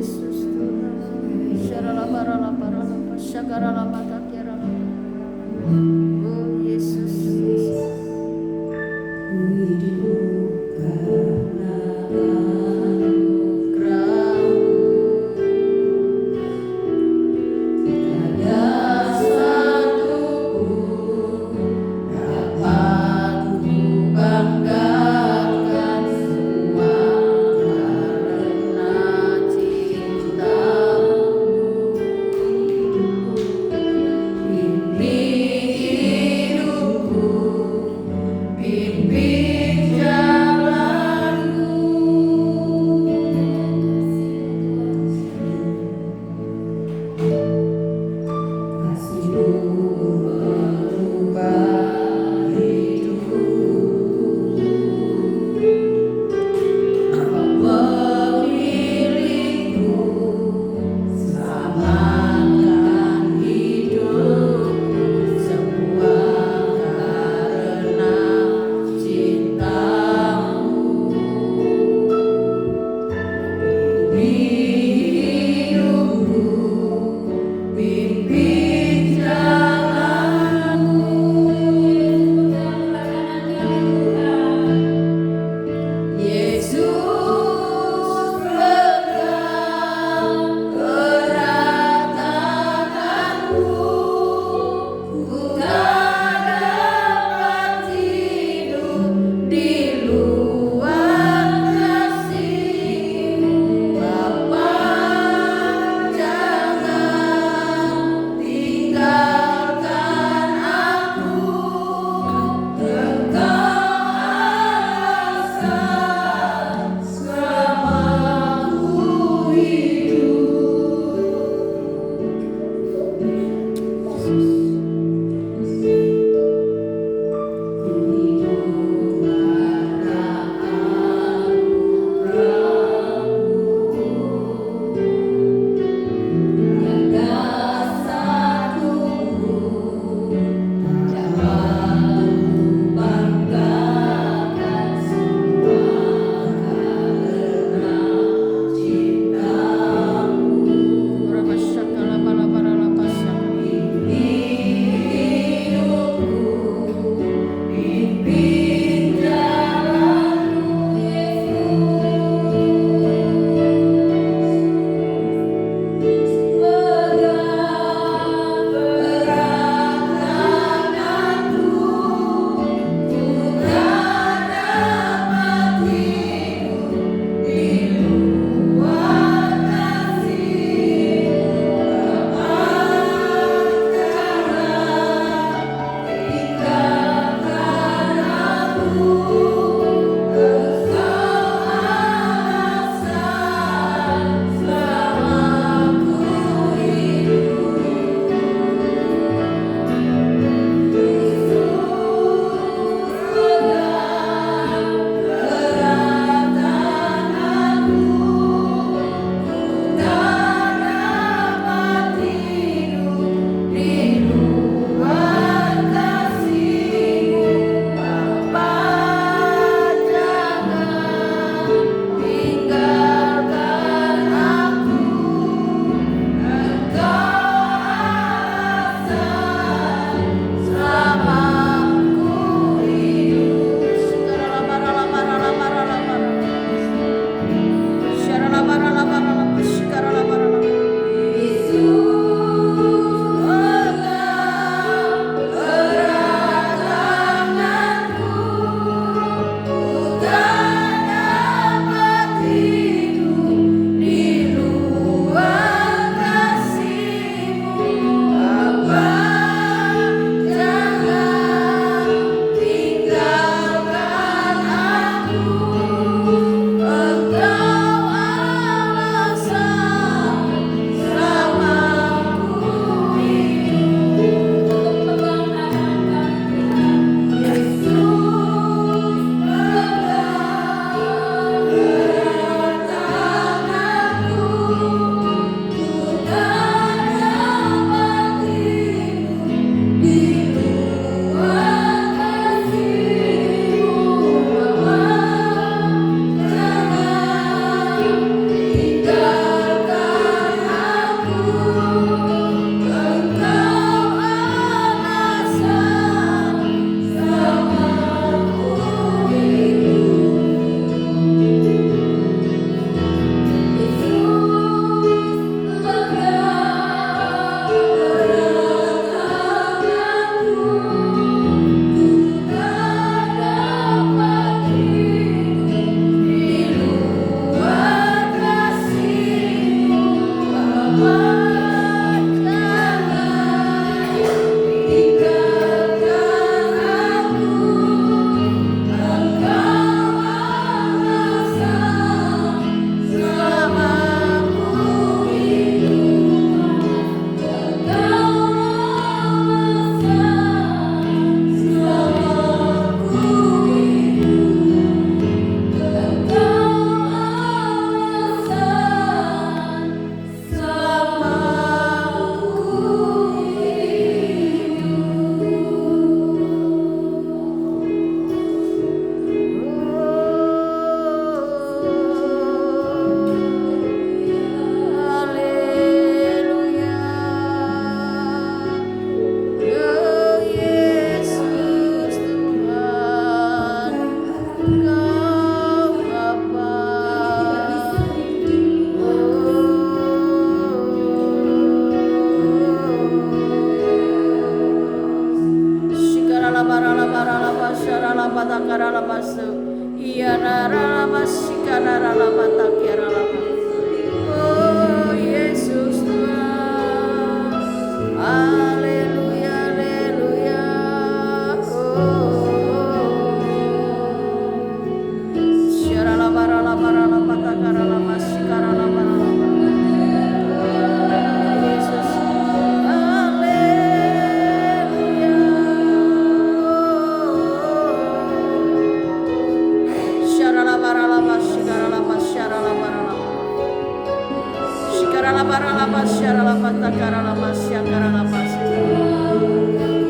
Yesus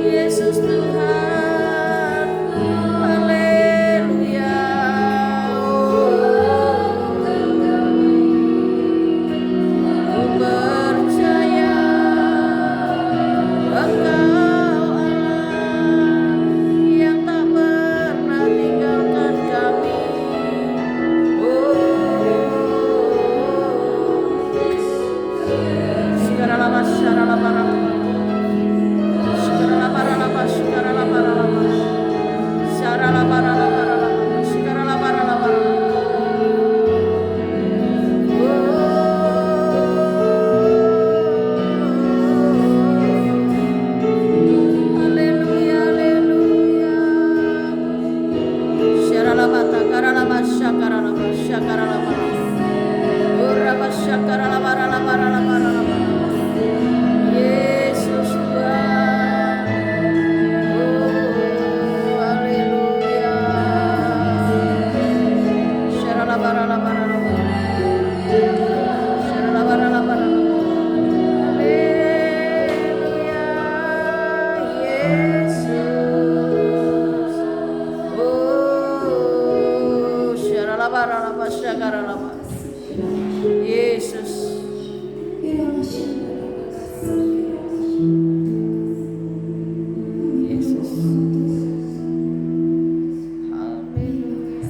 Yesus Tuhan, haleluya. Ku percaya Engkau Allah yang tak pernah tinggalkan kami. Yesus Tuhan, haleluya. Yesus. Yesus. Haleluya.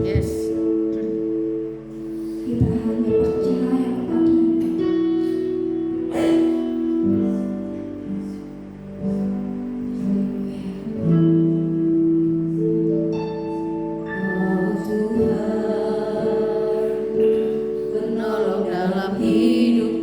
Yes. Kita hanya percaya kepada Penolong dalam hidup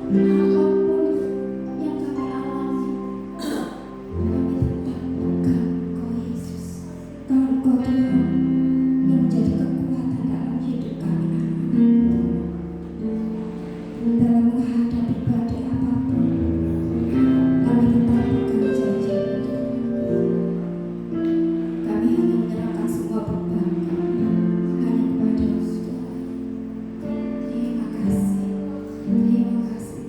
apapun yang kami alami, kami tetap pegang Kau Yesus. Kau Tuhan yang menjadi kekuatan dalam hidup kami. Dalam menghadapi badai apapun, kami tetap pegang janji-Mu. Kami hanya menyerahkan semua beban kami hanya kepada-Mu, Tuhan. Terima kasih, terima kasih.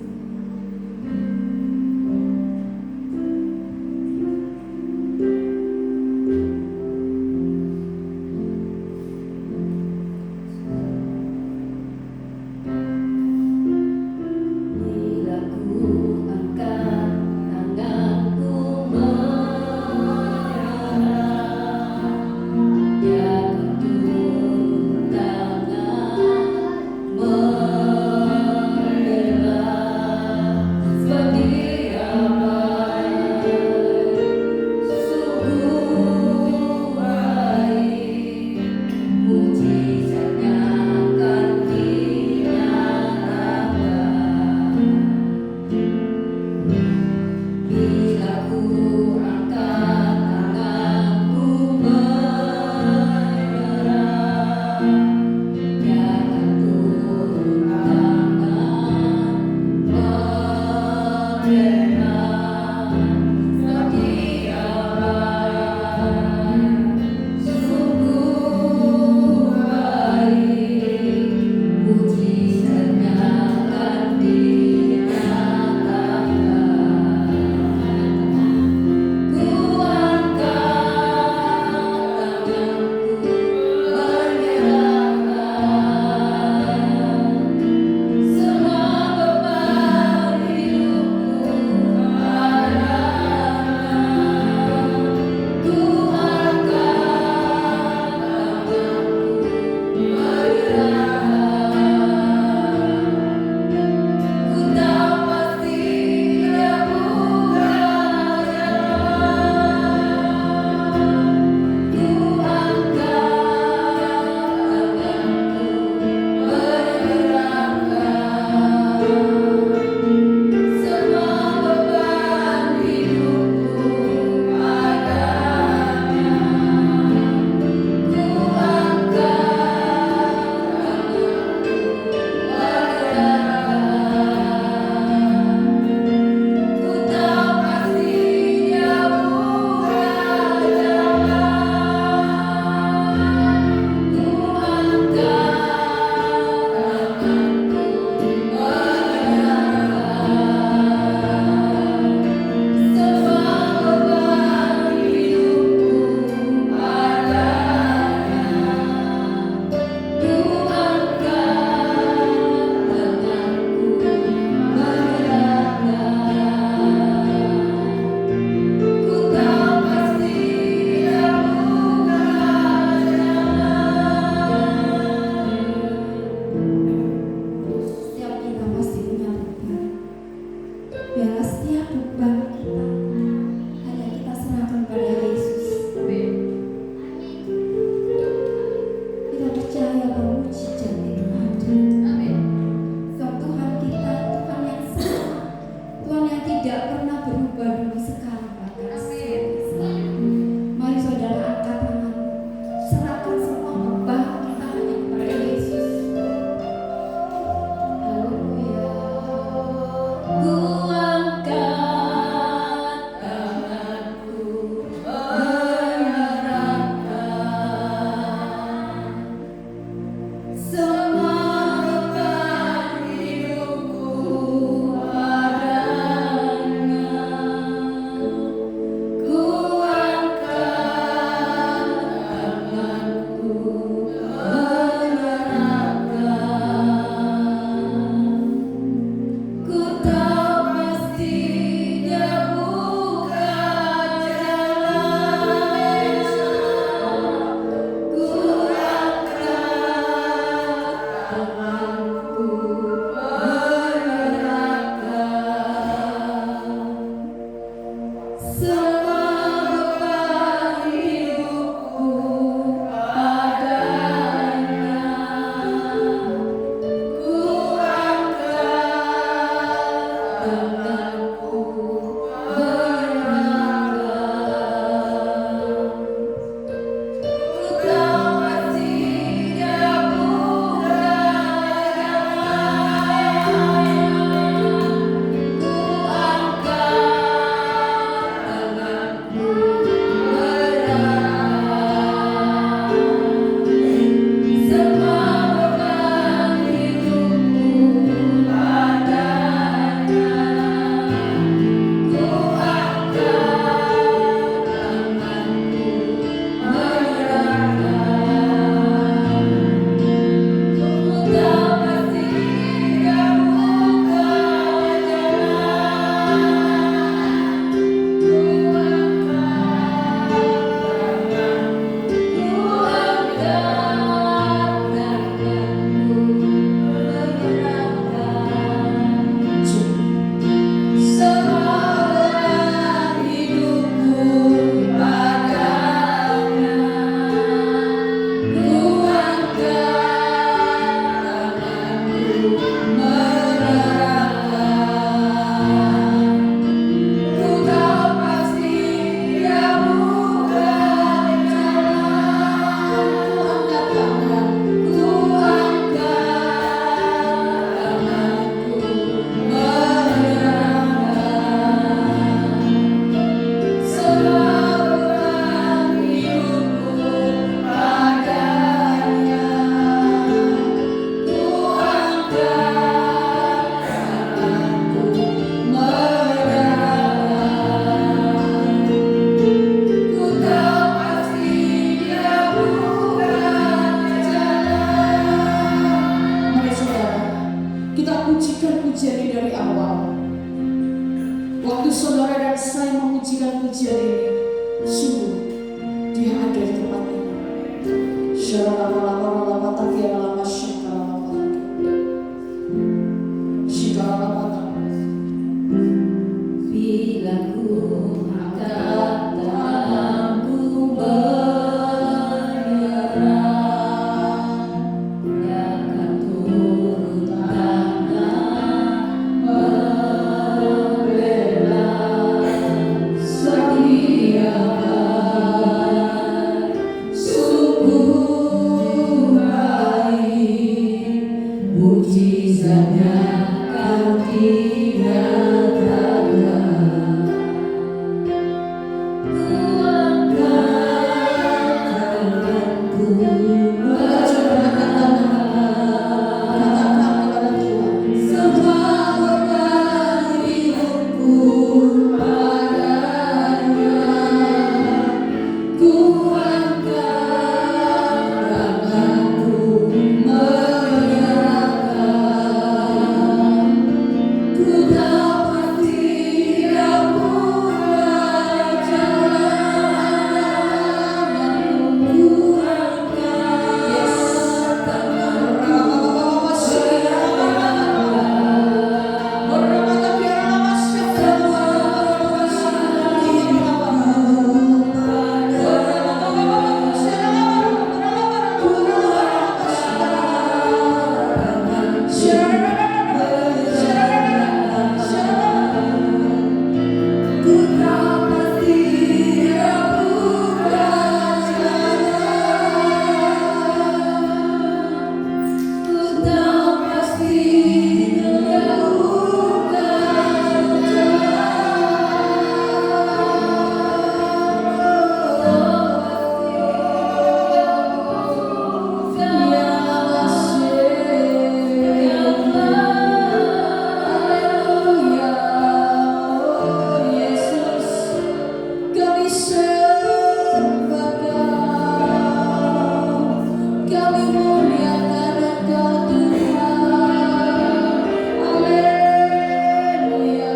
memujikan pujian ini dari awal. Waktu saudara dan saya memujikan pujian ini, sungguh Dia ada di tempat ini. Shalala takiala masyakala shikala. Bila ku angkat tanganku menyerah, takkan turun tangan membela. Setiap sungguh baik, mujizatnya kau tidak takkan. Ku angkat tanganku separuh hidupku padanya. Ku angkat tanganku menyerahkan. Ku dapati ampun jalananmu. Ku angkat tanganku ku dapati ampun jalananmu. Ku dapati ampun Yesus, kami sembah Kau, kami muliakan Engkau Tuhan. Haleluya.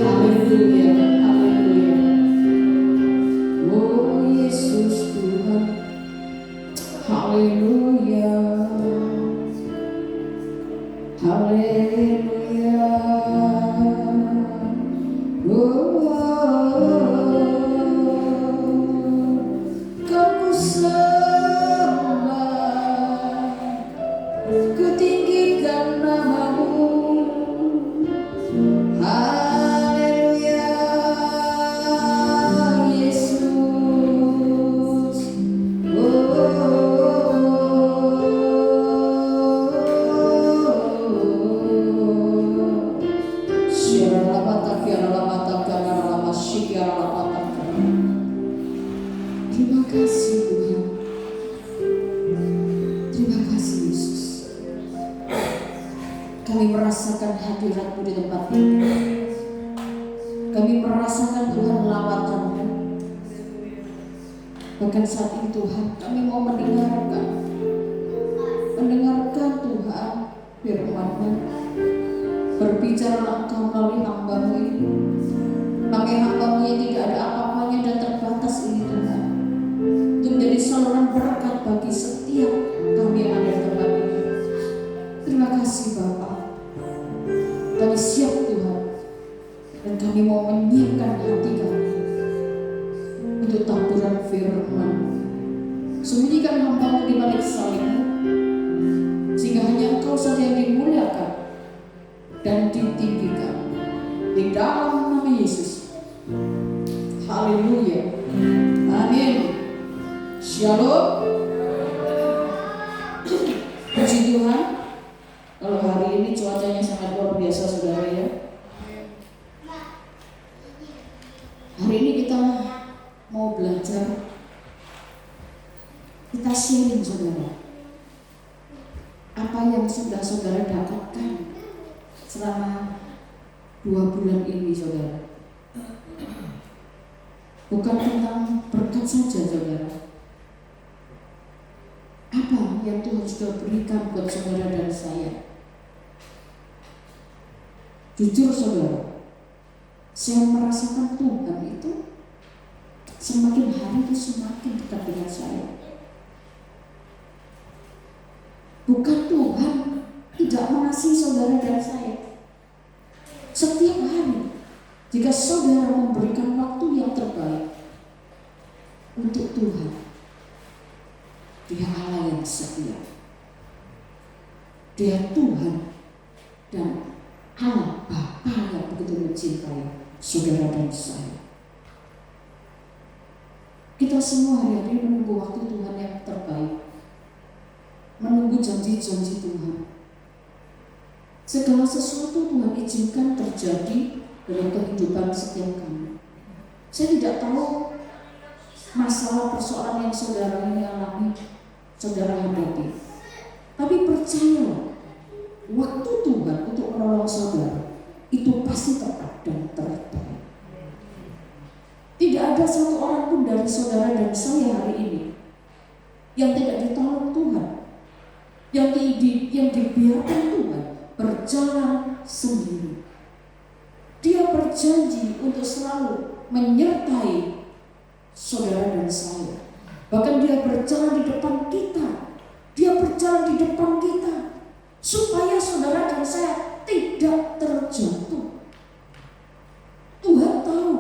Haleluya, haleluya. Oh Yesus Tuhan, haleluya, haleluya. Kau sembah, ku tinggikan namamu. Haleluya, Yesus. Terima kasih Tuhan. Terima kasih Yesus. Kami merasakan hadirat-Mu di tempat ini. Kami merasakan Tuhan lawatan-Mu. Bahkan saat ini Tuhan, kami mau mendengarkan Tuhan firman-Mu. Berbicara Engkau melalui hamba-Mu ini. Pakai hamba-Mu yang tidak ada apa-apanya dan terbatas ini Tuhan, untuk menjadi saluran berkat bagi setiap kami yang ada di tempat ini. Terima kasih Bapa. Kami siap Tuhan, dan kami mau menyiapkan hati kami untuk taburan firman. Sembunyikan hamba-Mu di balik salib-Mu, sehingga hanya Engkau saja yang dimuliakan dan ditinggikan. Di dalam nama Yesus. Haleluya. Amin. Shalom. Puji Tuhan. Kalau hari ini cuacanya sangat luar biasa saudara ya. Hari ini kita mau belajar, kita sharing saudara, apa yang sudah saudara dapatkan selama 2 bulan ini saudara. Bukan tentang berkat saja saudara. Apa yang Tuhan sudah berikan buat saudara dan saya. Jujur saudara, saya merasakan Tuhan itu semakin hari itu semakin dekat dengan saya. Bukan Tuhan tidak mengasihi saudara dan saya. Setiap hari, jika saudara memberikan waktu yang terbaik untuk Tuhan, Dia Allah yang setia. Dia Tuhan dan Allah Bapa yang begitu mencintai saudara dan saya. Kita semua hari-hari menunggu waktu Tuhan yang terbaik, menunggu janji-janji Tuhan. Segala sesuatu Tuhan izinkan terjadi dalam kehidupan setiap kami. Saya tidak tahu masalah persoalan yang saudara ini alami, saudara hadapi. Tapi percayalah, waktu Tuhan untuk menolong saudara itu pasti tepat dan terbaik. Tidak ada satu orang pun dari saudara dan saya hari ini yang tidak ditolong Tuhan, yang dibiarkan Tuhan berjalan sendiri. Dia berjanji untuk selalu menyertai saudara dan saya. Bahkan Dia berjalan di depan kita. Dia berjalan di depan kita supaya saudara dan saya tidak terjatuh. Tuhan tahu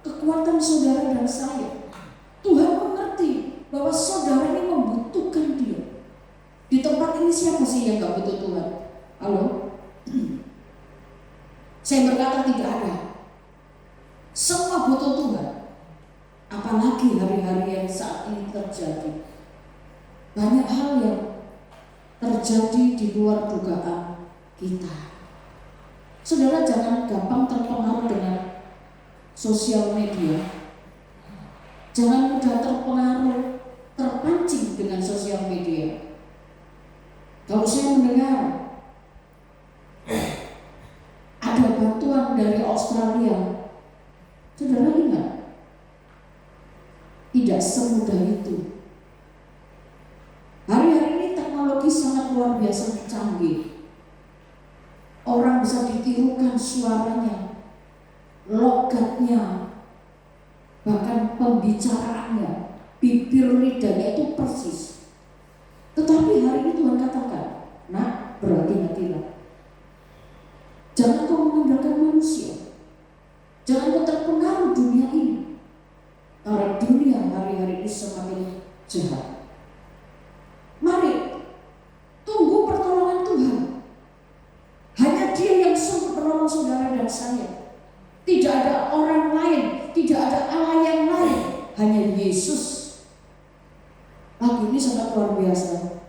kekuatan saudara dan saya. Tuhan mengerti bahwa saudara ini membutuhkan Dia. Di tempat ini siapa sih yang gak butuh Tuhan? Halo? Saya berkata tidak ada. Semua butuh Tuhan. Apalagi hari-hari yang saat ini terjadi. Banyak hal yang terjadi di luar dugaan kita. Saudara jangan gampang terpengaruh dengan sosial media. Jangan mudah terpengaruh, terpancing dengan sosial media. Kalau saya mendengar ada bantuan dari Australia, saudara ingat, tidak semudah itu. Hari-hari ini teknologi sangat luar biasa canggih. Orang bisa ditirukan suaranya, logatnya, bahkan pembicaraannya, bibir lidahnya itu persis. Tetapi hari ini Tuhan katakan, nak, berhati-hatilah. Jangan kau mengandalkan manusia. Jangan kau terpengaruh dunia ini. Karena dunia hari-hari ini semakin jahat. Mari tunggu pertolongan Tuhan. Hanya Dia yang sanggup menolong saudara dan saya. Tidak ada orang lain, tidak ada Allah yang lain, hanya Yesus. Lagu ini sangat luar biasa.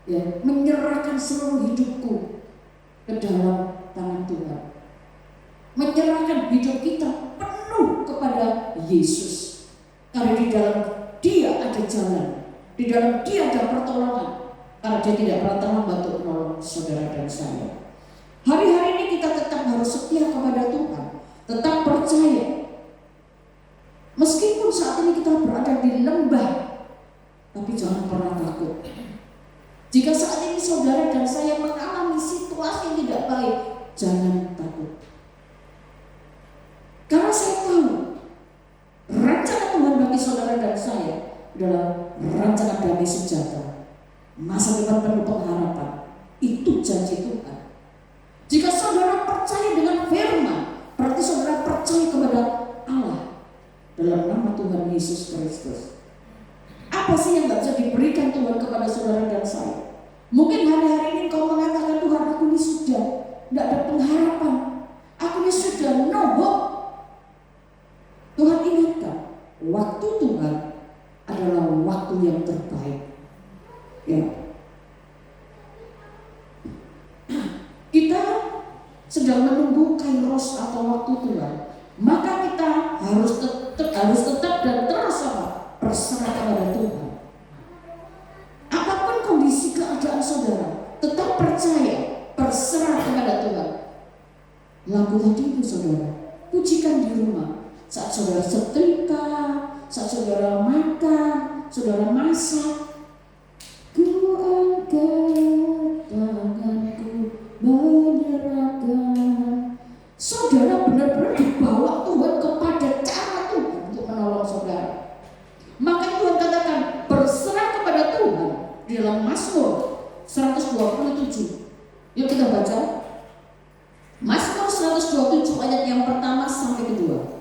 Ya, menyerahkan seluruh hidupku ke dalam tangan Tuhan. Menyerahkan hidup kita penuh kepada Yesus. Karena di dalam Dia ada jalan. Di dalam Dia ada pertolongan. Karena Dia tidak pernah terlambat untuk menolong saudara dan saya. Hari-hari ini kita tetap harus setia kepada Tuhan. Tetap percaya. Meskipun saat ini kita berada di lembah, tapi jangan pernah takut. Jika saat ini saudara dan saya mengalami situasi yang tidak baik, jangan takut. Karena saya tahu rencana Tuhan bagi saudara dan saya adalah rencana damai sejahtera, masa depan penuh pengharapan. Itu janji Tuhan. Jika saudara percaya dengan firman, berarti saudara percaya kepada Allah dalam nama Tuhan Yesus Kristus. Apa sih yang gak bisa diberikan Tuhan kepada saudara dan saya? Mungkin hari-hari ini kau mengatakan, Tuhan, aku ini sudah tidak ada pengharapan, aku ini sudah no hope. Tuhan ingat, waktu Tuhan adalah waktu yang terbaik. Ya. Kita sedang menunggu kairos atau waktu Tuhan, maka kita harus tetap dan terus berserah kepada Tuhan. Apapun kondisi keadaan saudara, tetap percaya, berserah kepada Tuhan. Lagu tadi itu saudara, pujikan di rumah. Saat saudara setrika, saat saudara makan, saudara masak, ku angkat tanganku menyerahkan. Saudara benar-benar dibawa Tuhan kepada cara Tuhan untuk menolong saudara. Maka Tuhan katakan berserah kepada Tuhan di dalam Mazmur 127. Yuk kita baca Mazmur 127 ayat yang pertama sampai kedua.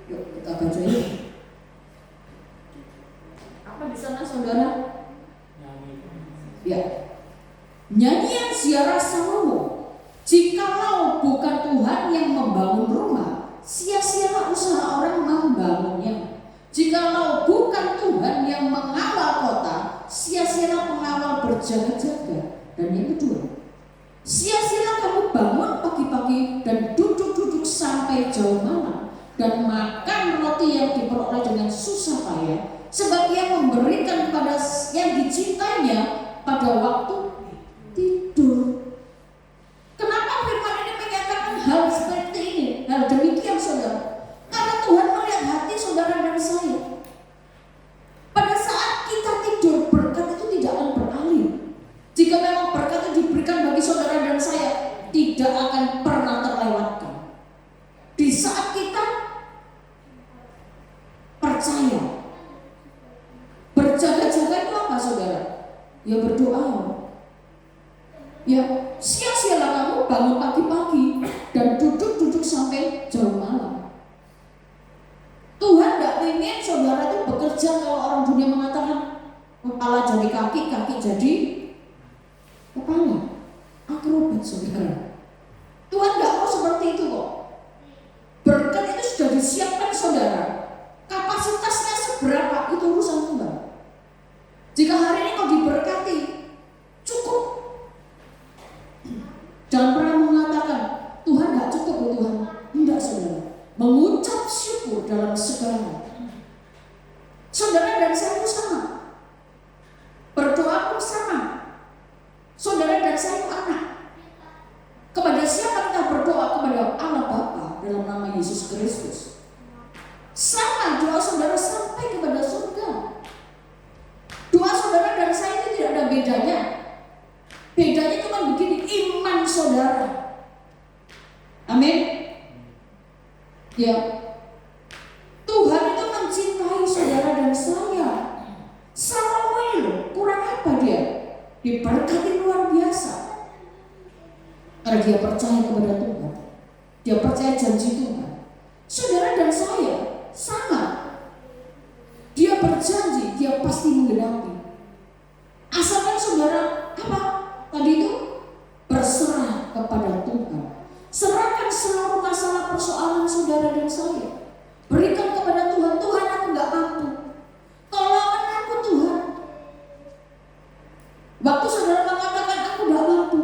Yuk kita baca yuk. Apa di sana saudara? Ya. Nyanyian ziarah Salomo. Jikalau bukan Tuhan yang membangun rumah, sia-sialah usaha orang membangunnya. Jikalau bukan Tuhan yang mengawal kota, sia-sialah pengawal berjaga-jaga. Dan yang kedua, sia-sialah kamu bangun pagi-pagi dan duduk-duduk sampai jauh malam dan makan roti yang diperoleh dengan susah payah, sebab Ia memberikan kepada yang dicintainya pada waktu tidur. Kenapa firman ini menyatakan hal seperti ini? Hal demikian saudara, karena Tuhan melihat hati saudara dan saya. Pada saat kita tidur, berkat itu tidak akan beralir. Jika memang berkat itu diberikan bagi saudara dan saya, tidak akan pernah terlewatkan. Di saat kita percaya, berjaga-jaga itu apa saudara? Ya berdoa. Ya sia-sialah kamu bangun pagi-pagi dan duduk-duduk sampai jauh malam. Tuhan tidak ingin saudara itu bekerja kalau orang dunia mengatakan kepala jadi kaki, kaki jadi kepala. Akrobat saudara. Tuhan tidak mau seperti itu kok. Berkat itu sudah disiapkan saudara. Kapasitasnya seberapa itu urusan Tuhan. Jika hari ini kau diberkati, cukup. Jangan pernah mengatakan Tuhan gak cukup loh Tuhan. Tidak saudara. Mengucap syukur dalam segala. Saudara dan saya itu sama. Berdoa pun sama. Saudara dan saya itu anak. Kepada siapa kita berdoa? Kepada Allah Bapa dalam nama Yesus Kristus. Sama doa saudara sampai kepada surga. Doa saudara dan saya itu tidak ada bedanya. Bedanya cuma begini, iman saudara. Amin. Ya. Tuhan itu mencintai saudara dan saya. Samuel kurang apa dia? Diberkati luar biasa. Karena dia percaya kepada Tuhan. Dia percaya janji Tuhan. Saudara dan saya sama. Dia berjanji, dia pasti menggenapi. Asalkan saudara apa? Tadi itu berserah kepada Tuhan. Serahkan seluruh masalah persoalan saudara dan saya. Berikan kepada Tuhan. Tuhan, aku gak mampu. Tolongan aku Tuhan. Waktu saudara mengatakan aku gak mampu,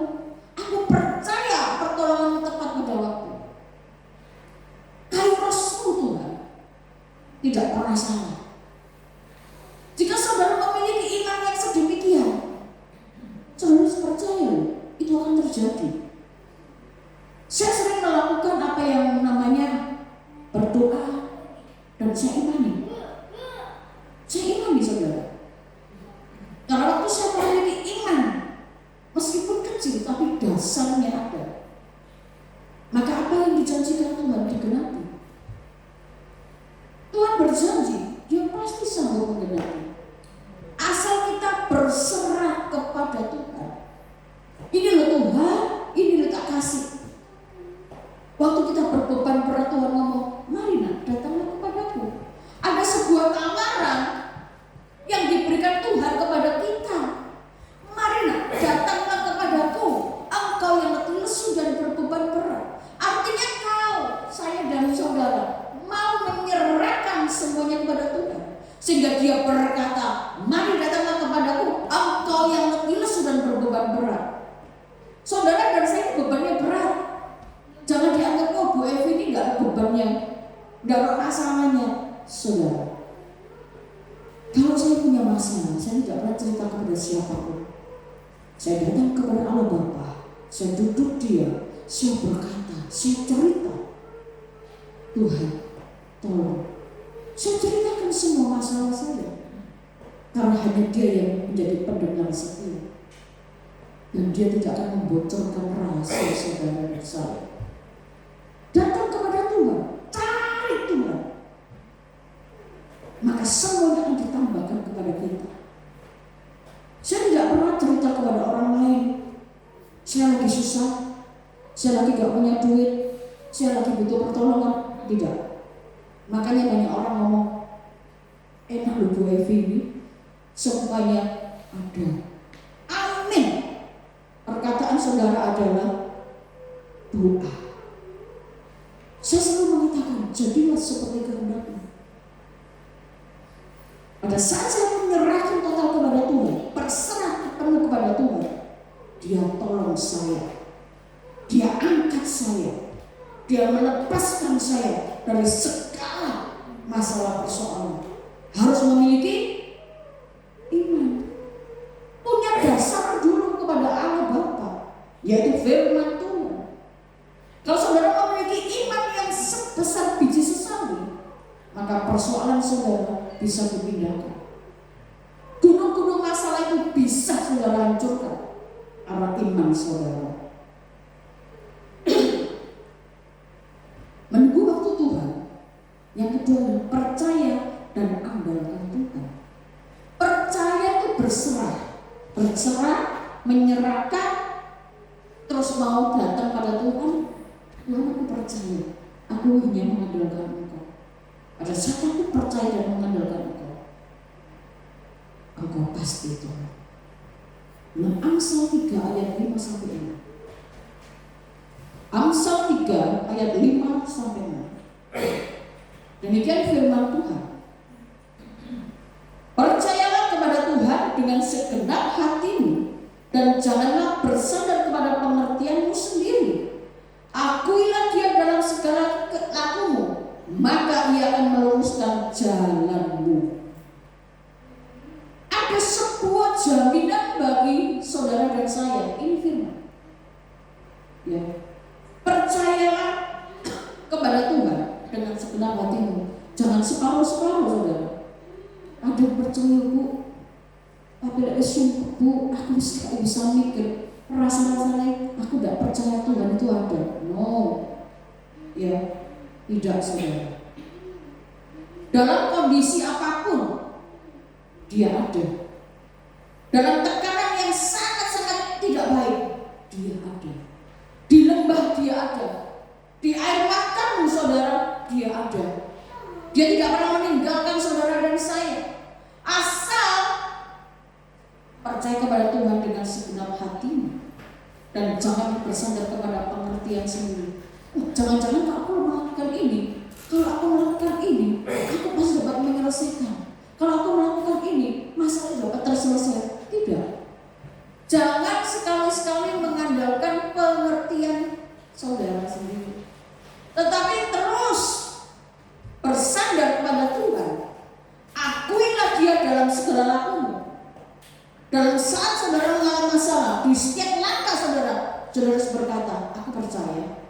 aku percaya pertolongan tepat pada waktu. Kairosmu Tuhan tidak pernah salah. Jika saudara memiliki iman yang sedemikian, saudara percaya itu akan terjadi. Saya sering melakukan apa yang namanya berdoa dan saya imani. Saya imani saudara. Karena waktu saya memiliki iman, meskipun kecil tapi dasarnya ada, maka apa yang dijanjikan Tuhan digenapi. Tuhan berjanji, Dia pasti sanggup menggenapi. Asal kita berserah kepada Tuhan. Ini loh Tuhan, ini loh tak kasih. Waktu kita berbeban berat, Tuhan ngomong, mari nak, datanglah kepadaku. Ada sebuah tawaran yang diberikan Tuhan kepada kita. Mari nak, datanglah kepadaku, engkau yang letih Tidak ada masalahnya, saudara. Kalau saya punya masalah, saya tidak pernah cerita kepada siapapun. Saya datang kepada Allah Bapa, saya duduk dia, saya berkata, saya cerita, Tuhan, tolong. Saya ceritakan semua masalah saya, karena hanya Dia yang menjadi pendengar setia, dan Dia tidak akan membocorkan rahasia saudara dan saya. Datang kepada Tuhan, cari Tuhan, maka semuanya akan ditambahkan kepada kita. Saya tidak pernah cerita kepada orang lain, saya lagi susah, saya lagi gak punya duit, saya lagi butuh pertolongan. Tidak. Makanya banyak orang ngomong, enak loh Bu Evi ini, semuanya ada. Amin. Perkataan saudara adalah doa. Saya selalu mengatakan, jadilah seperti kehendakmu. Pada saat saya menyerahkan total kepada Tuhan, berserah penuh kepada Tuhan, Dia tolong saya, Dia angkat saya, Dia melepaskan saya dari segala masalah persoalan. Harus memiliki iman, punya dasar dulu kepada Allah Bapa, yaitu firman Tuhan. Kalau saudara memiliki iman yang sebesar biji sesali, maka persoalan saudara bisa dipindahkan. Gunung-gunung masalah itu bisa saudara hancurkan karena iman saudara. Menunggu waktu Tuhan. Yang kedua, percaya dan andalkan Tuhan. Percaya itu berserah, menyerahkan, terus mau datang pada Tuhan. Tuhan, aku percaya, aku hanya mengandalkan Engkau. Pada saat aku percaya dan mengandalkan Engkau pasti Tuhan. Dalam Amsal 3 ayat 5 sampai 6. Amsal 3 ayat 5 sampai 6. Demikian firman Tuhan. Percayalah kepada Tuhan dengan segenap hatimu, dan janganlah bersandar kepada pengertianmu sendiri. Akuilah Dia dalam segala lakumu, maka Ia akan meluruskan jalanmu. Ada sebuah jaminan bagi saudara dan saya. Ini firman. Ya. Percayalah kepada Tuhan dengan segenap hatimu. Jangan separuh-separuh saudara. Ada yang percaya Bu, tapi ada sumpah Bu, aku gak bisa mikir. Rasa-rasanya aku gak percaya Tuhan itu ada. No. Ya, tidak saudara. Dalam kondisi apapun Dia ada. Dalam tekanan yang sangat-sangat tidak baik, Dia ada. Di lembah Dia ada. Di air matamu saudara, Dia ada. Dia tidak pernah meninggalkan saudara dan saya. Asal percaya kepada Tuhan dengan segenap hatimu, dan jangan bersandar kepada pengertian sendiri. Jangan-jangan kalau aku melakukan ini, kalau aku melakukan ini, aku pasti dapat menyelesaikan. Kalau aku melakukan ini, masalah dapat terselesaikan. Tidak. Jangan sekali-sekali mengandalkan pengertian saudara sendiri, tetapi terus bersandar kepada Tuhan. Akuilah Dia dalam segala lakumu. Dalam saat saudara mengalami masalah, di setiap langkah saudara harus berkata, aku percaya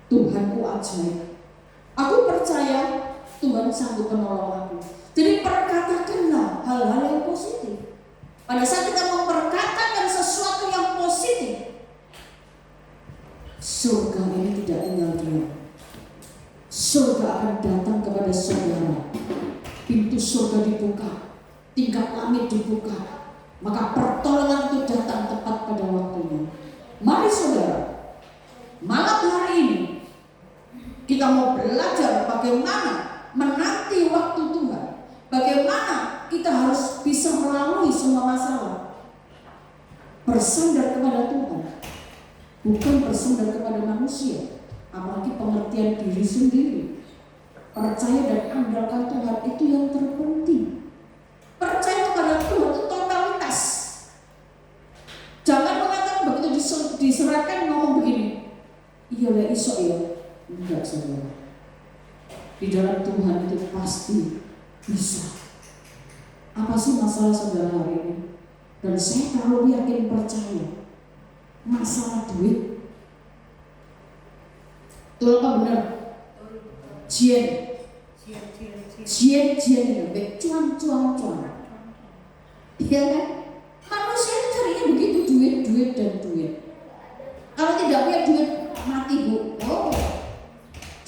Tuhanku ajaib. Aku percaya Tuhan sanggup menolong aku. Jadi perkatakanlah hal-hal yang positif. Pada saat kita memperkatakan sesuatu yang positif, surga ini tidak tinggal diam. Surga akan datang kepada saudara. Pintu surga dibuka, tingkat langit dibuka, maka pertolongan itu datang tepat pada waktunya. Mari saudara, malam hari ini kita mau belajar bagaimana menanti waktu Tuhan. Bagaimana kita harus bisa melalui semua masalah. Bersandar kepada Tuhan, bukan bersandar kepada manusia, apalagi pengertian diri sendiri. Percaya dan andalkan Tuhan itu yang terpenting. Percaya kepada Tuhan itu totalitas. Jangan mengatakan begitu diserahkan ngomong begini, iya lah iso ya. Enggak saudara. Di dalam Tuhan itu pasti bisa. Apa sih masalah saudara hari ini? Dan saya terlalu yakin percaya masalah duit. Betul apa benar? Jien itu cuan. Iya kan? Manusia itu carinya begitu, duit dan duit. Kalau tidak punya duit mati bu. Oh,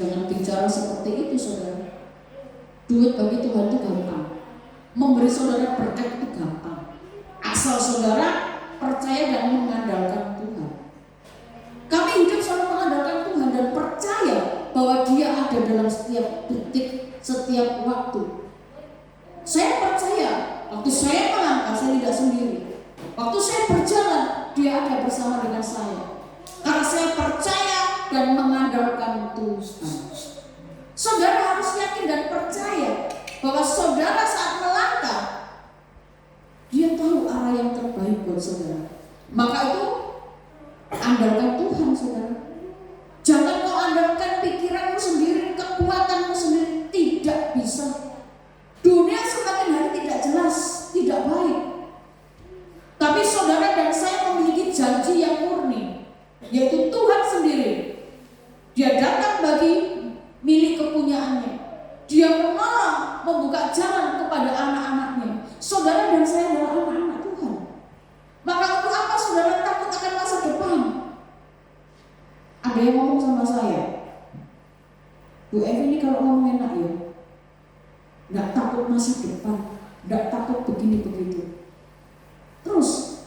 jangan bicara seperti itu saudara. Duit bagi Tuhan itu gampang. Memberi saudara berkat itu gampang. Asal saudara percaya dan mengandalkan Tuhan. Kami hidup selalu mengandalkan Tuhan dan percaya bahwa Dia ada dalam setiap detik, setiap waktu. Saya percaya waktu saya melangkah, saya tidak sendiri. Waktu saya berjalan, Dia ada bersama dengan saya. Karena saya percaya dan mengandalkan Tuhan. Saudara harus yakin dan percaya bahwa saudara saat melangkah, Dia tahu arah yang terbaik buat saudara. Maka itu andalkan Tuhan saudara. Jangan kau andalkan pikiranmu sendiri, kekuatanmu sendiri. Tidak bisa. Dunia semakin hari tidak jelas, tidak baik. Tapi saudara dan saya memiliki janji yang murni, yaitu Tuhan sendiri. Dia datang bagi milik kepunyaannya. Dia menolong, membuka jalan kepada anak-anaknya. Saudara dan saya adalah anak-anak Tuhan. Maka untuk apa saudara takut akan masa depan? Ada yang ngomong sama saya, Bu Evi ini kalau ngomong enak ya, nggak takut masa depan, nggak takut begini begitu. Terus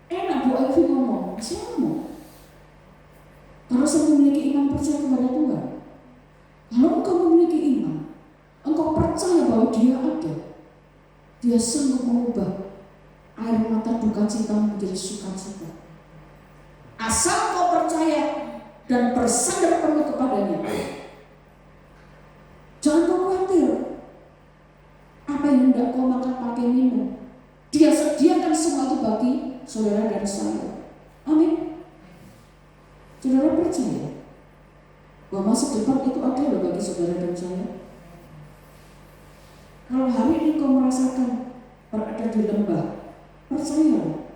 enak Bu Evi ngomong, saya ngomong karena saya memiliki iman percaya kepada Tuhan. Kalau engkau memiliki iman, engkau percaya bahwa Dia ada, Dia sanggup mengubah air mata duka cita menjadi sukacita. Asal kau percaya dan bersandar penuh kepadanya. Jangan kau khawatir apa yang hendak kau makan, pakai, minum. Dia sediakan semua itu bagi saudara dan saya. Amin. Saudara percaya bahwa masa depan itu ada loh bagi saudara dan saya. Kalau hari ini kau merasakan berada di lembah, percayalah,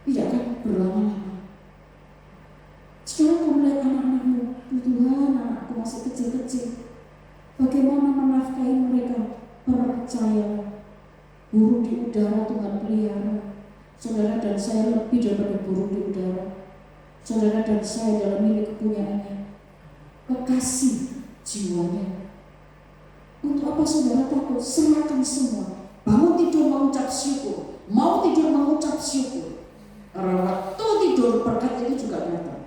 tidak akan berlama-lama. Sekarang kau melihat anak-anakmu, Tuhan, anakku masih kecil-kecil, bagaimana menafkahi mereka? Percayalah, burung di udara Tuhan pelihara. Saudara dan saya lebih daripada burung di udara. Saudara dan saya adalah milik kepunyaannya, kekasih jiwanya. Untuk apa saudara takut? Serahkan semua. Bangun tidur mengucap syukur, mau tidur mengucap syukur. Karena waktu tidur berkat itu juga datang.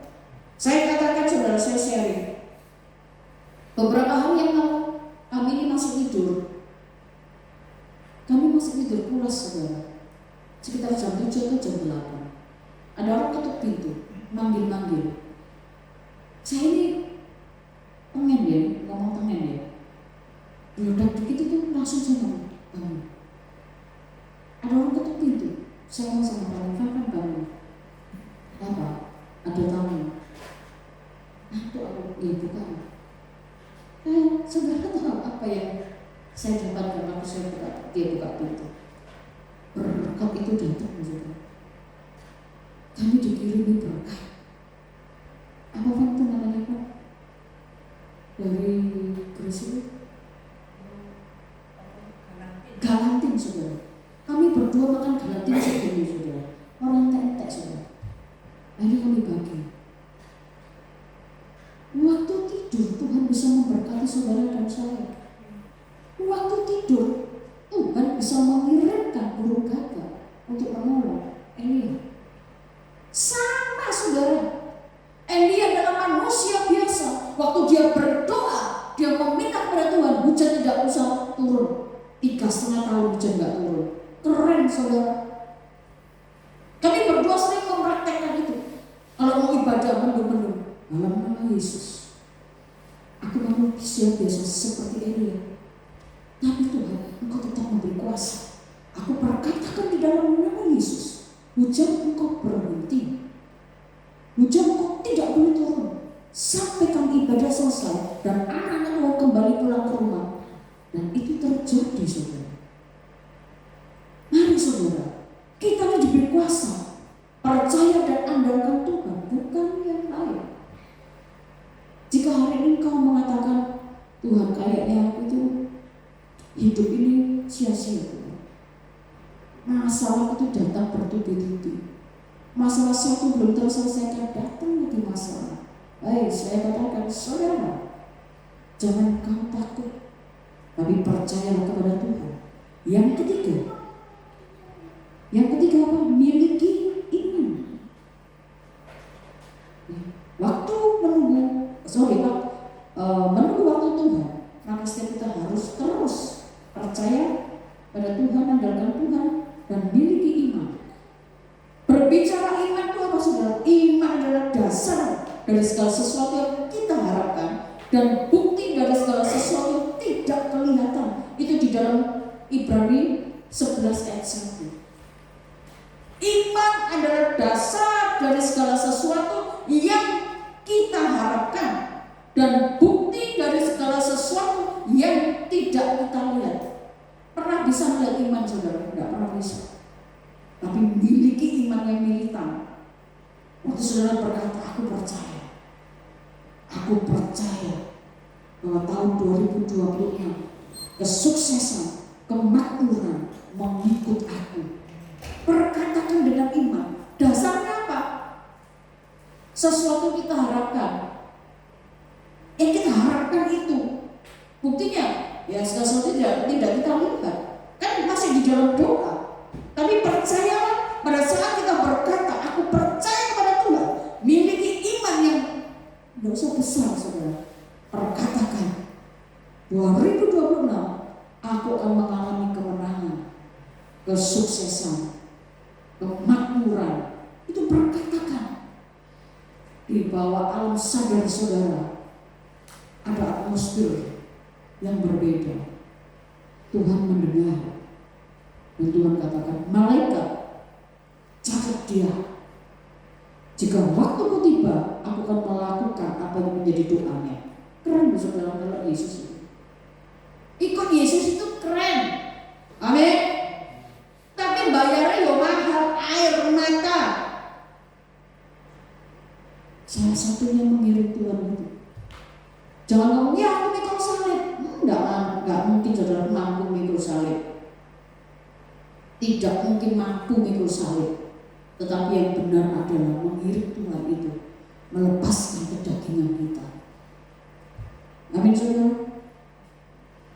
Saya katakan saudara, saya sharing. Beberapa hari yang lalu kami ini masih tidur. Kami masih tidur pulas saudara. Sekitar jam 7 atau jam 8. Ada orang ketuk pintu, manggil-manggil. Saya ini pengen ya, ngomong pengen ya. Beludak dikit itu langsung saya bangun. Ada orang ketuk pintu. Saya mau sama Pak bangun. Apa? Ada tamu. Itu aku bukan. Saudara tahu apa yang saya dapatkan waktu saya buka pintu? Berkat itu datang saudara. Kami dikirimi berkat. Apa itu namanya Pak? Dari Gresik. Galantin saudara. Kami berdua makan galantin segini saudara. Orang entek saudara. Ini kami bagi. Waktu tidur Tuhan bisa memberkati saudara dan saya. Waktu tidur Tuhan bisa mengirimkan burung gagak untuk menolong Elia. Sama saudara. Elia adalah manusia biasa. Waktu dia berdoa, dia meminta kepada Tuhan, hujan tidak usah turun. 3,5 tahun hujan tidak turun. Keren saudara. Kami berdua sering mempraktekkan itu. Kalau mau ibadah mendung-mendung, dalam nama Yesus, aku manusia biasa seperti Elia. Tapi Tuhan, Engkau tetap memberi kuasa. Aku perkatakan di dalam nama Yesus, hujan Engkau berhenti. Hujan Engkau tidak boleh turun sampai kami ibadah selesai dan anak-anak mau kembali hidup ini sia-sia. Masalah itu datang bertubi-tubi. Masalah satu belum terselesaikan, datang lagi masalah. Saya katakan, saudara, jangan kau takut, tapi percayalah kepada Tuhan. Yang ketiga apa? Miliki iman. Waktu menunggu waktu Tuhan, maka setiap kita harus terus percaya pada Tuhan, andalkan Tuhan, dan miliki iman. Berbicara iman itu apa, saudara? Iman adalah dasar dari segala sesuatu yang kita harapkan dan bukti dari segala sesuatu yang tidak kelihatan. Itu di dalam Ibrani 11 ayat 1. Iman adalah dasar dari segala sesuatu yang kita harapkan dan bukti dari segala sesuatu yang tidak kita lihat. Pernah bisa melihat iman, saudara? Tidak pernah bisa. Tapi miliki iman yang militan. Waktu saudara berkata, aku percaya bahwa tahun 2026 kesuksesan, kemakmuran mengikut aku. Perkatakan dengan iman. Dasarnya apa? Sesuatu kita harapkan. Yang kita harapkan itu, buktinya ya sesuatu tidak kita lihat. Kan masih di dalam doa. Tapi percayalah pada saat kita berkata, aku percaya kepada Tuhan, miliki iman yang tidak usah besar, saudara. Perkatakan 2026 aku akan mengalami kemenangan, kesuksesan, kemakmuran. Itu perkatakan. Di bawah alam sadar saudara ada atmosfer yang berbeda. Tuhan mendengar dan Tuhan katakan, malaikat, catat dia. Jika waktuku tiba, aku akan melakukan apa yang menjadi doanya. Keren saudara, kalau Yesus itu. Ikut Yesus itu keren. Amin. Tapi bayarnya ya mahal, air mata. Salah satunya mengiring Tuhan itu. Jangan ngomong, ya aku mikul salib. Enggak mungkin saudara mampu mikul salib. Tidak mungkin mampu mikul salib. Tetapi yang benar adalah mengiring Tuhan itu, melepaskan kedagingan kita. Amin saudara.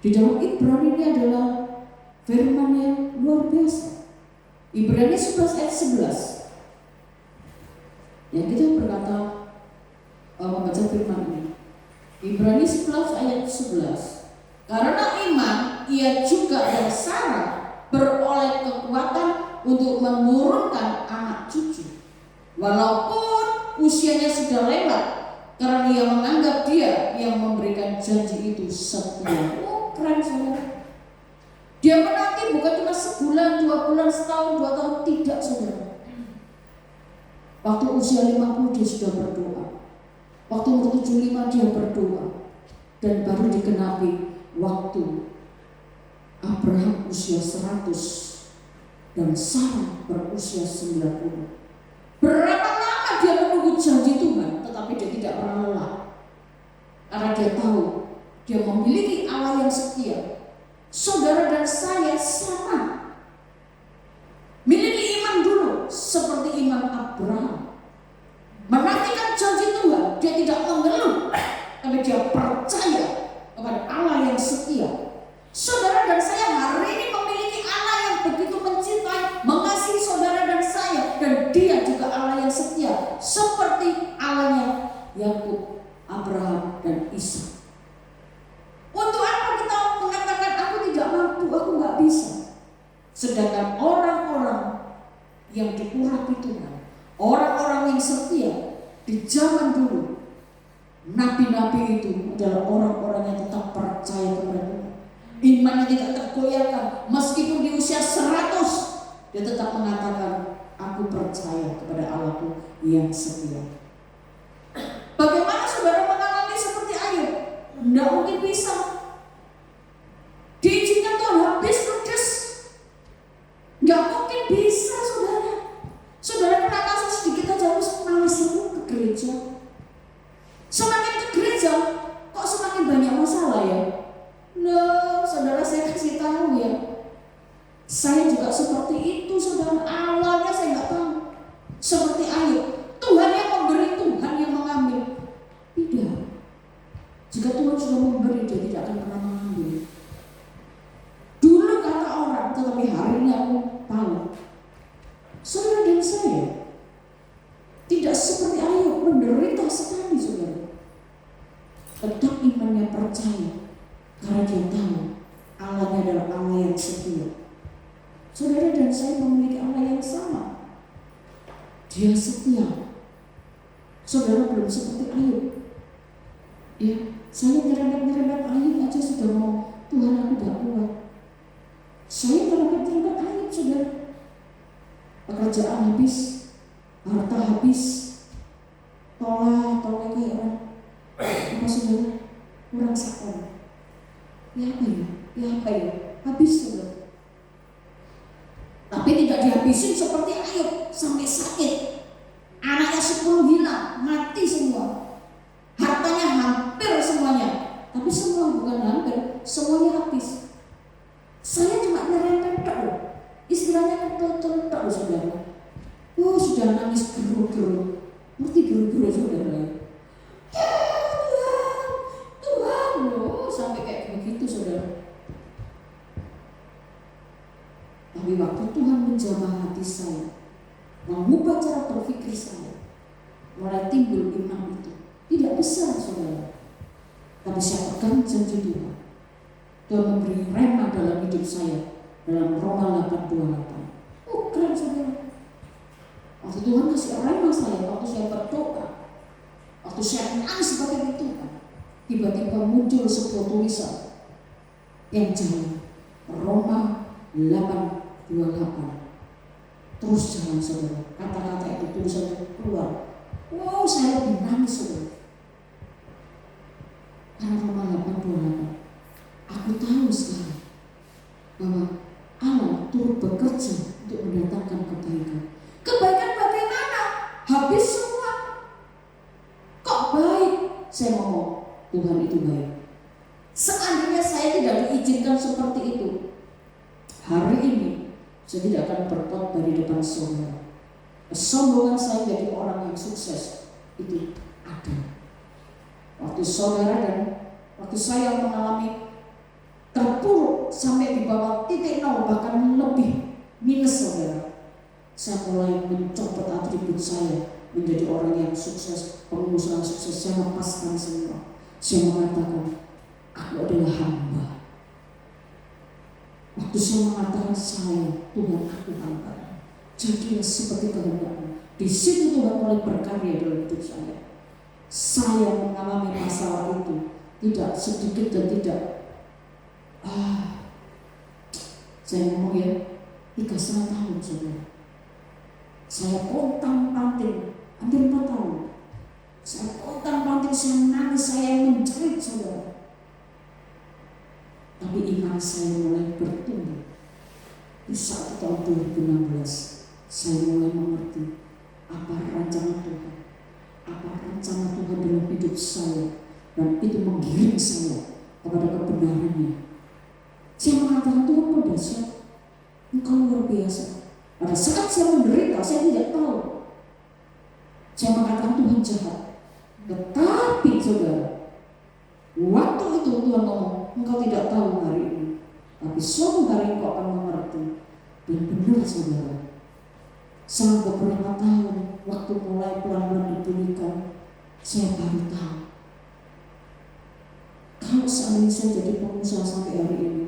Di dalam Ibrani ini adalah firman yang luar biasa. Ibrani 11 ayat 11. Ya, kita berkata membaca firman ini. Ibrani 11 ayat 11. Karena iman ia juga dan Sarah beroleh kekuatan untuk menurunkan anak cucu, walaupun usianya sudah lewat, karena ia menganggap dia yang memberikan janji itu setia. Keren saudara. Dia menanti bukan cuma sebulan, 2 bulan, setahun, 2 tahun, tidak saudara. Waktu usia 50 dia sudah berdoa. Waktu umur 75 dia berdoa. Dan baru digenapi waktu Abraham usia 100 dan Sarah berusia 90. Berapa lama dia menunggu janji Tuhan, tetapi dia tidak pernah lelah. Karena dia tahu dia memiliki Allah yang setia. Saudara dan saya sama. Miliki iman dulu seperti iman Abraham. Menantikan janji Tuhan, dia tidak mengeluh, tapi dia percaya kepada Allah yang setia. Saudara dan saya hari ini memiliki Allah yang begitu mencintai, mengasihi saudara dan saya, dan dia juga Allah yang setia, seperti Allahnya Yakub, Abraham, dan Ishak. Untuk apa kita mengatakan aku tidak mampu, aku nggak bisa? Sedangkan orang-orang yang diurapi Tuhan, orang-orang yang setia di zaman dulu, nabi-nabi itu adalah orang-orang yang tetap percaya kepada Tuhan. Imannya tidak tergoyahkan, meskipun di usia 100 dia tetap mengatakan, aku percaya kepada Allahku yang setia. Bagaimana saudara mengalami seperti Ayub? Tidak mungkin bisa. Diizinkan Tuhan habis ludes. Tidak mungkin bisa saudara. Saudara pernah kasus sedikit aja harus malas ke gereja. Semakin ke gereja kok semakin banyak masalah ya. Loh, saudara saya kasih tahu percaya karena dia tahu Allahnya adalah Allah yang setia. Saudara dan saya memiliki Allah yang sama. Dia setia. Saudara belum seperti Ayub. Ya, saya nyerempet Ayub aja sudah mau, Tuhan aku gak kuat. Saya nyerempet Ayub, saudara. Pekerjaan habis, harta habis, tolak kayak orang. Apa saudara? Kurang sakon. Ya apa ya? Habis, saudara. Tapi tidak dihabisin seperti Ayub sampai sakit. Anaknya 10 hilang, mati semua. Hartanya hampir semuanya. Tapi semua bukan hampir, semuanya habis. Saya cuma nyerempet loh. Istilahnya ketul loh, saudara. Oh, sudah nangis geru-geru. Ngerti geru-geru, saudara? Tuhan loh, sampai kayak begitu, saudara. Tapi waktu Tuhan menjamah hati saya, mengubah cara berpikir saya, mulai timbul iman itu. Tidak besar, saudara, tapi saya pegang janji Tuhan. Tuhan memberi rema dalam hidup saya dalam Roma 8:28. Oh, keren, saudara. Waktu Tuhan kasih rema saya, waktu saya berdoa, waktu saya nangis sebagai Tuhan, tiba-tiba muncul sebuah tulisan yang jalan Roma 8:28. Terus jalan, saudara. Kata-kata itu tulisannya keluar. Wow, saya lebih nangis, saudara. Karena Roma 8:28. Aku tahu sekarang bahwa Allah turut bekerja untuk mendatangkan kebaikan. Kebaikan bagaimana? Habis semua. Kok baik? Saya ngomong, Tuhan itu baik. Seandainya saya tidak diizinkan seperti itu, hari ini saya tidak akan berkhotbah di depan saudara. Kesombongan saya menjadi orang yang sukses itu ada. Waktu saudara dan waktu saya mengalami terpuruk sampai di bawah titik nol, bahkan lebih minus, saudara, saya mulai mencopot atribut saya menjadi orang yang sukses, pengusaha sukses. Saya lepaskan semua. Saya mengatakan, aku adalah hamba. Waktu saya mengatakan Tuhan aku hamba, jadilah seperti kehendak-Mu. Di situ Tuhan mulai berkarya dalam hidup saya. Saya mengalami masalah itu tidak sedikit dan tidak. Saya ngomong ya, 3,5 tahun, saudara. Saya pontang-panting, hampir 4 tahun. Saya pontang-panting, saya menangis, saya menjerit, saudara. Tapi iman saya mulai bertumbuh. Di saat tahun 2016, saya mulai mengerti apa rencana Tuhan, apa rencana Tuhan dalam hidup saya, dan itu menggiring saya kepada kebenarannya. Saya mengatakan, Tuhan kau dahsyat, Engkau luar biasa. Pada saat saya menderita, saya tidak tahu. Saya mengatakan Tuhan jahat. Tetapi saudara, waktu itu Tuhan ngomong, engkau tidak tahu hari ini, tapi suatu hari engkau akan mengerti. Dan benar, saudara, selama beberapa tahun waktu mulai pelan-pelan dipulihkan, saya baru tahu kalau seandainya saya jadi pengusaha sampai hari ini,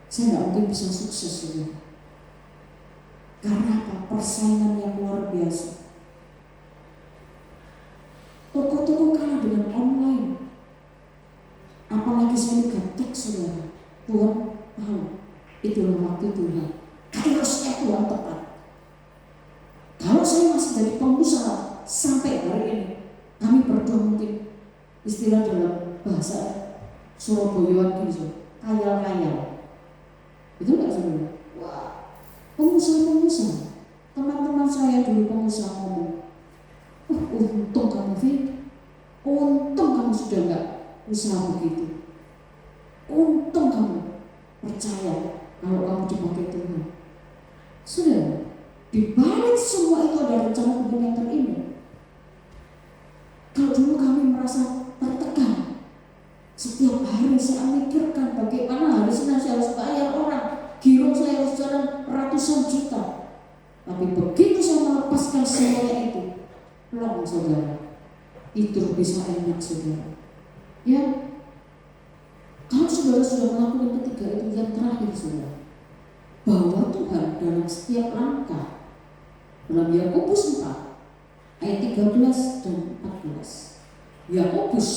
saya tidak mungkin bisa sukses, saudara. Karena apa? Persaingan yang luar biasa. Toko-toko kalah dengan online. Apalagi saya gaptek, saudara. Tuhan tahu, itulah waktu Tuhan. Kairosnya Tuhan tepat. Kalau saya masih jadi pengusaha sampai hari ini, kami berdua mungkin istilah dalam bahasa Surabayaan gitu, kayal-kayal. Itu enggak, saudara? Wah, pengusaha-pengusaha. Teman-teman saya dulu pengusaha ngomong, untung kamu, Fit. Untung kamu sudah enggak usaha begitu. Untung kamu percaya kalau kamu dipakai Tuhan. Sudah, di balik semua itu ada rencana Tuhan yang terindah. Kalau dulu kami merasa tertekan, setiap hari saya mikirkan bagaimana hari Senin saya harus bayar orang, giro saya harus jalan ratusan juta. Tapi begitu saya melepaskan semuanya itu, plong, saudara, tidur bisa enak, saudara. Ya, Kalau saudara sudah melakukan ketiga itu, yang terakhir saudara, bahwa Tuhan dalam setiap langkah. Dalam Yakobus 4 ayat 13 dan 14. Yakobus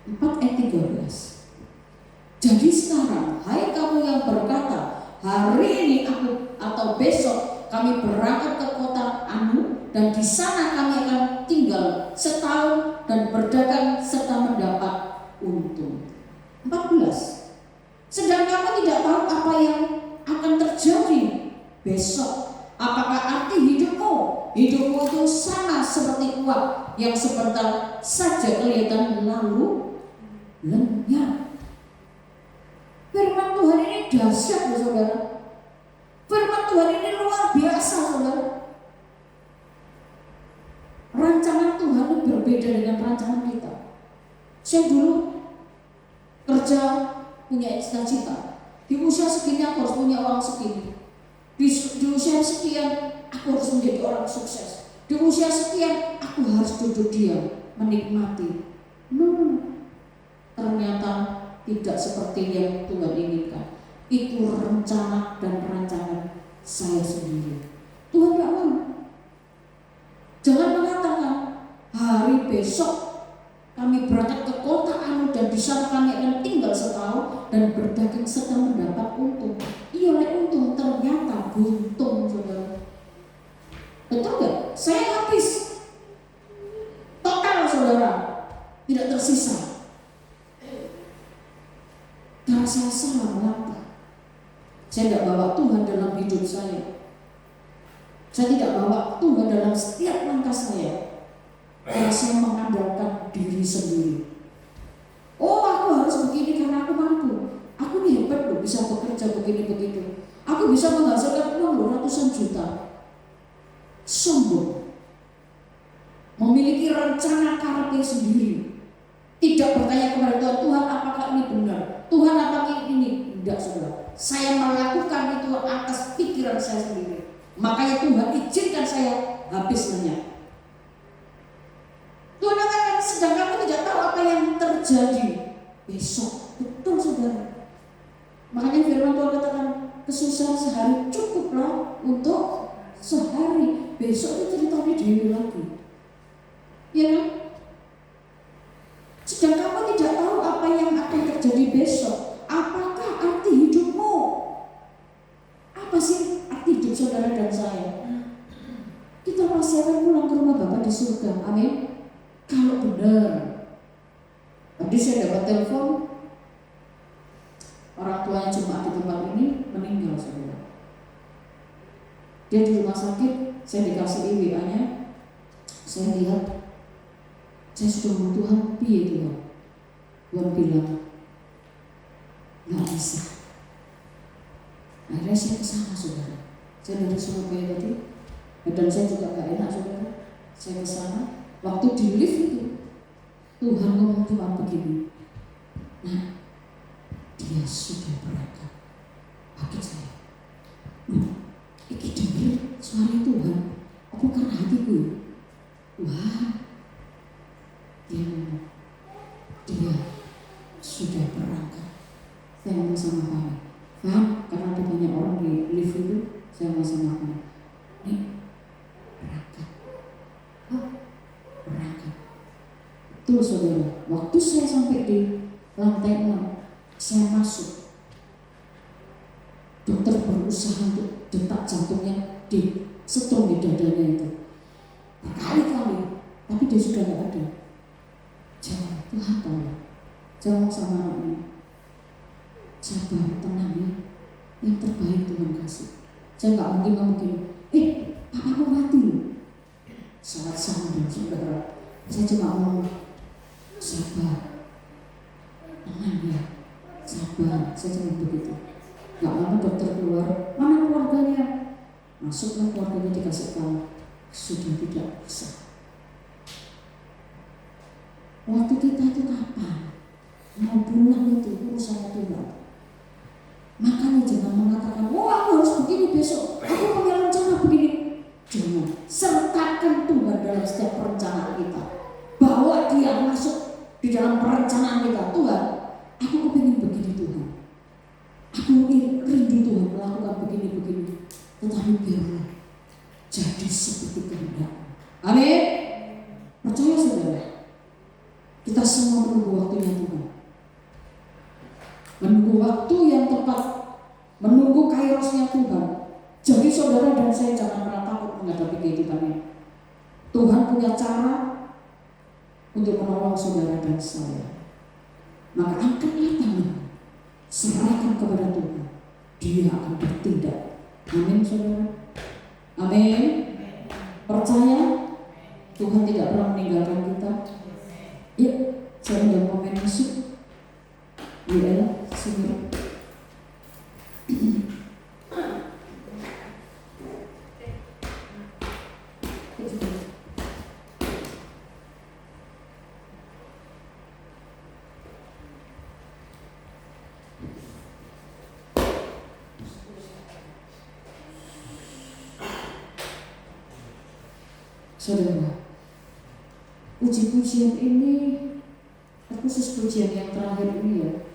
4 ayat 13. Jadi sekarang, hai kamu yang berkata, hari ini aku atau besok kami berangkat ke kota anu, dan di sana kami akan tinggal setahun dan berdagang serta mendapat untung. 14. Sedang kamu tidak tahu apa yang akan terjadi besok. Apakah arti hidupmu? Hidupmu itu sama seperti uap yang sebentar saja kelihatan lalu lenyap. Firman Tuhan ini dahsyat loh saudara. Firman Tuhan ini luar biasa saudara. Rancangan Tuhan itu berbeda dengan rancangan kita. Saya dulu kerja punya cita-cita. Di usia segini aku harus punya uang segini. Di usia sekian aku harus menjadi orang sukses. Di usia sekian aku harus duduk diam menikmati. Ternyata tidak seperti yang Tuhan inginkan. Itu rencana dan rancangan saya sendiri. Tuhan gak mau. Jangan mengatakan hari besok kami berangkat ke kota anu dan di sana kami akan tinggal setahun dan berdagang serta mendapat untung. Iya, untung ternyata buntung saudara. Betul gak? Saya habis total saudara, tidak tersisa. Karena saya salah melangkah. Saya tidak bawa Tuhan dalam hidup saya. Saya tidak bawa Tuhan dalam setiap langkah saya. Karena saya mengandalkan diri sendiri. Oh, aku harus begini karena aku mampu. Aku nih hebat loh, bisa bekerja begini begitu. Aku bisa menghasilkan uang loh ratusan juta. Sombong. Memiliki rencana karakter sendiri. Tidak bertanya kepada Tuhan, Tuhan apakah ini benar? Tuhan apakah ini? Tidak saudara. Saya melakukan itu atas pikiran saya sendiri. Makanya Tuhan izinkan saya habis lenyap. Tuhan katakan sedang kamu tidak tahu apa yang terjadi besok. Betul saudara. Makanya firman Tuhan katakan kesusahan sehari cukuplah untuk sehari. Besok itu ceritanya dewi lagi. Ya kan? Sedang kamu tidak tahu apa yang akan terjadi besok. Apakah arti hidupmu? Apa sih arti hidup saudara dan saya? Kita pasti akan pulang ke rumah Bapa di surga. Amin. Kalau benar. Tadi saya dapat telepon, orang tuanya jemaat di tempat ini meninggal saudara. Dia di rumah sakit, saya dikasih WA-nya. Saya lihat, saya sudah mau Tuhan, piye Tuhan? Tuhan bilang, nggak bisa. Akhirnya saya kesana saudara. Saya dari Surabaya tadi, badan saya juga nggak enak saudara. Saya kesana, waktu di lift itu Tuhan ngomong cuma begini, nah dia sudah berangkat. Kaget saya. Iki dengar suara Tuhan. Apa karena hatiku? Wah, dia ngomong, dia sudah berangkat. Saya ngomong sama kami, Faham? Karena ada banyak orang di lift itu. Saya ngomong sama kami, nih berangkat. Oh, berangkat. Betul saudara. Waktu saya sampai di lantai 6, saya masuk. Dokter berusaha untuk detak jantungnya di setrum di dadanya itu berkali-kali, tapi dia sudah nggak ada. Jangan, Tuhan tahu. Jangan sama anaknya, sabar, tenang ya. Yang terbaik Tuhan kasih. Saya nggak mungkin ngomong, papamu mati loh. Saat sama dan saudara, saya cuma ngomong, sabar, tenang ya, sabar. Saya cuma begitu. Gak lama dokter keluar, mana keluarganya? Masuklah keluarganya, dikasih tahu sudah tidak bisa. Waktu kita itu kapan? Mau pulang itu urusannya Tuhan. Makanya jangan mengatakan, aku harus begini besok, aku punya rencana begini. Jangan, sertakan Tuhan dalam setiap perencanaan kita. Bawa dia masuk di dalam perencanaan kita. Tuhan, tetapi biarlah jadi seperti kehendak. Amin. Percaya saudara, kita semua menunggu waktunya Tuhan, menunggu waktu yang tepat, menunggu kairosnya Tuhan. Jadi saudara dan saya jangan pernah takut menghadapi kehidupan ini. Tuhan punya cara untuk menolong saudara dan saya. Maka angkatlah tangan, serahkan kepada Tuhan, Dia akan bertindak. Amin saudara. Amin. Percaya Tuhan tidak pernah meninggalkan kita. Ya, saya undang pemain musik. Ya, sini. Saudara, puji-pujian ini, khusus pujian yang terakhir ini ya,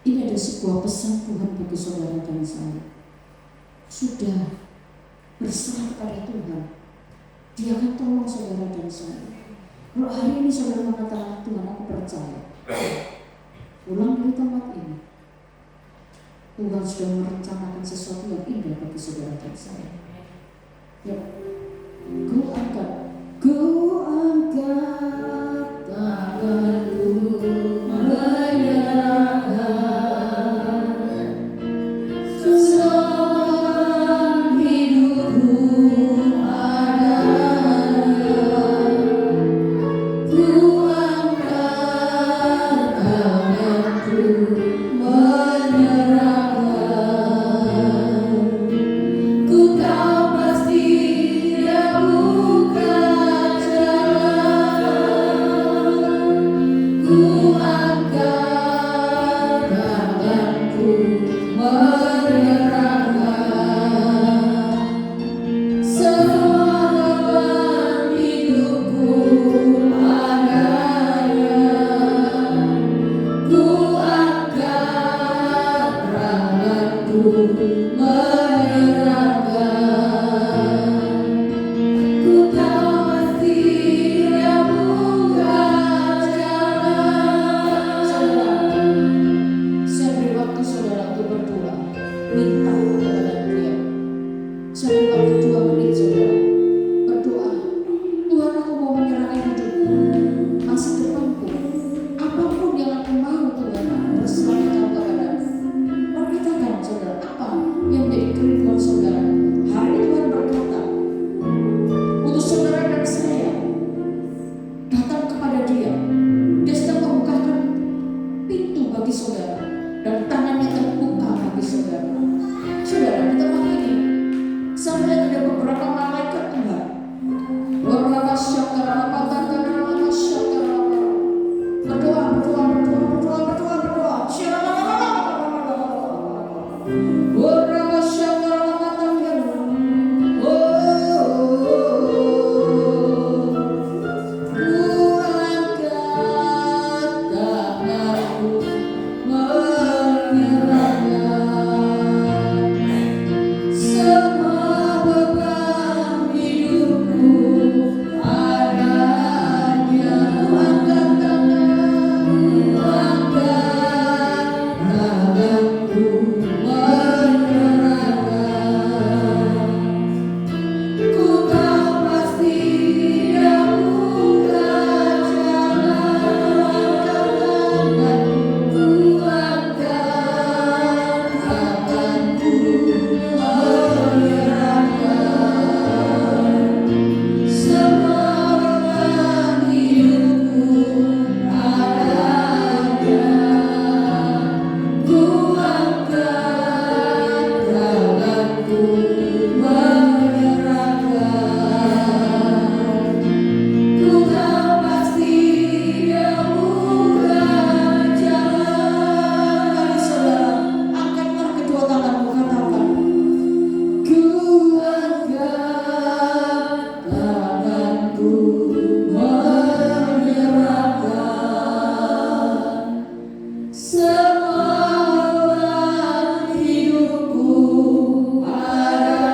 ini ada sebuah pesan Tuhan bagi saudara dan saya. Sudah berserah kepada Tuhan, Dia akan tolong saudara dan saya. Kalau hari ini saudara mengatakan Tuhan aku percaya, pulang dari tempat ini, Tuhan sudah merencanakan sesuatu yang indah bagi saudara dan saya. Ya. Ku angkat tanganku menyerahkan semua hidupku padanya. Ku angkat tanganku menyerahkan. Ku tahu pasti Dia buka jalan. Ku angkat tanganku menyerahkan semua beban hidupku padanya. Ku angkat tanganku menyerahkan. Ku tahu pasti Dia buka jalan. Saya beri waktu saudara untuk berdoa, minta kepada Dia. Saya beri waktu 2 menit saudara, berdoa. Tuhan, aku mau menyerahkan hidupku, masa depanku, apapun yang aku mau Tuhan, berserahkan kepadamu. Perkatakan saudara, apa yang menjadi kerinduan saudara? Hari ini Tuhan berkata untuk saudara dan saya, datang kepada Dia. Dia sedang membukakan pintu bagi saudara dan tangannya terbuka bagi saudara. Saudara, di tempat ini saya melihat ada beberapa malaikat Tuhan. Berdoa, Semua hidupku ada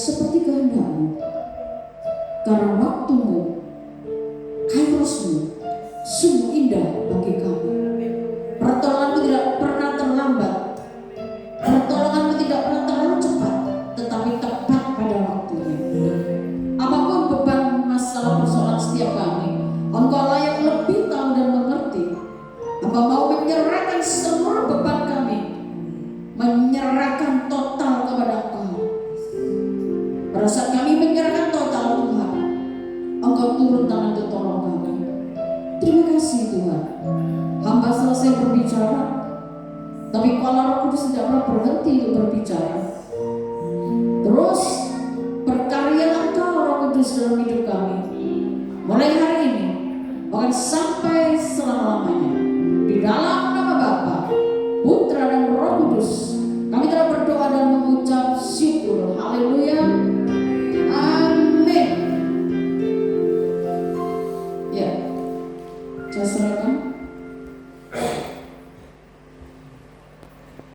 seperti kehendak-Mu. Karena waktu-Mu, Kairos-Mu sungguh indah bagi kami. Pertolongan-Mu tidak pernah terlambat. Pertolongan-Mu tidak pernah terlalu cepat, tetapi tepat pada waktunya. Apapun beban masalah persoalan setiap kami, Engkau lah yang lebih tahu dan mengerti. Engkau mau menyerahkan seluruh beban kami, menyerahkan total kepada Engkau. Pada saat kami menyerahkan total, Tuhan, Engkau turun tangan untuk tolong kami. Terima kasih Tuhan. Hamba selesai berbicara, tapi kuala Roh Kudus tidak pernah berhenti untuk berbicara. Terus berkarya Engkau Roh Kudus dalam hidup kami. Mulai hari ini bahkan sampai selama-lamanya. Di dalam nama Bapa, Putra dan Roh Kudus, kami telah berdoa dan mengucap syukur. Haleluya. Amin. Ya, saya serahkan